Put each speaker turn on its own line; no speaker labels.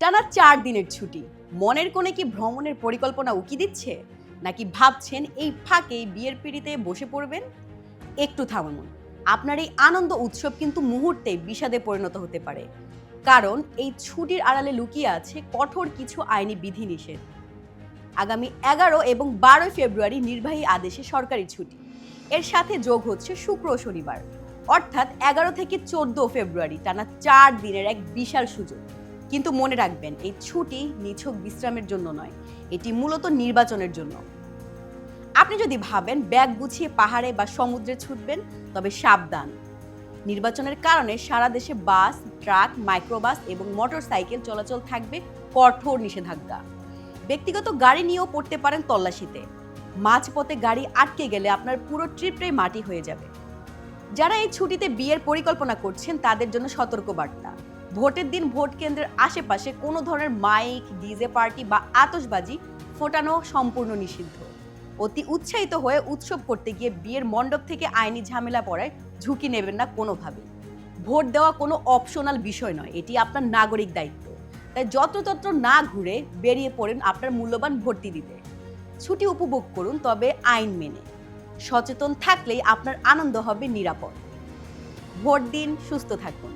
টানা 4 দিনের ছুটি। মনের কোণে কি ভ্রমণের পরিকল্পনা উকি দিচ্ছে, নাকি ভাবছেন এই ফাঁকে বিয়ের পিঁড়িতে বসে পড়বেন? একটু থামুন। আপনার এই আনন্দ উৎসব কিন্তু মুহূর্তে বিষাদে পরিণত হতে পারে, কারণ এই ছুটির আড়ালে লুকিয়ে আছে কঠোর কিছু আইনি বিধিনিষেধ। আগামী 11 এবং 12 ফেব্রুয়ারি নির্বাহী আদেশে সরকারি ছুটি, এর সাথে যোগ হচ্ছে শুক্র ও শনিবার, অর্থাৎ 11 থেকে 14 ফেব্রুয়ারি টানা 4 দিনের এক বিশাল সুযোগ। কিন্তু মনে রাখবেন, এই ছুটি নিছক বিশ্রামের জন্য নয়, এটি মূলত নির্বাচনের জন্য। আপনি যদি ভাবেন ব্যাগ গুছিয়ে পাহাড়ে বা সমুদ্রে ছুটবেন, তবে সাবধান। নির্বাচনের কারণে সারা দেশে বাস, ট্রাক, মাইক্রোবাস এবং মোটরসাইকেল চলাচল থাকবে কঠোর নিষেধাজ্ঞা। ব্যক্তিগত গাড়ি নিয়েও পড়তে পারেন তল্লাশিতে। মাঝপথে গাড়ি আটকে গেলে আপনার পুরো ট্রিপটাই মাটি হয়ে যাবে। যারা এই ছুটিতে বিয়ের পরিকল্পনা করছেন তাদের জন্য সতর্কবার্তা। ভোটের দিন ভোট কেন্দ্রের আশেপাশে কোনো ধরনের মাইক, ডিজে পার্টি বা আতশবাজি ফোটানো সম্পূর্ণ নিষিদ্ধ। অতি উৎসাহিত হয়ে উৎসব করতে গিয়ে বিয়ের মণ্ডপ থেকে আইনি ঝামেলা পড়ায় ঝুঁকি নেবেন না কোনোভাবেই। ভোট দেওয়া কোনো অপশনাল বিষয় নয়, এটি আপনার নাগরিক দায়িত্ব। তাই যত্রতত্র না ঘুরে বেরিয়ে পড়েন আপনার মূল্যবান ভোটটি দিতে। ছুটি উপভোগ করুন, তবে আইন মেনে। সচেতন থাকলেই আপনার আনন্দ হবে নিরাপদ। ভোট দিন, সুস্থ থাকুন।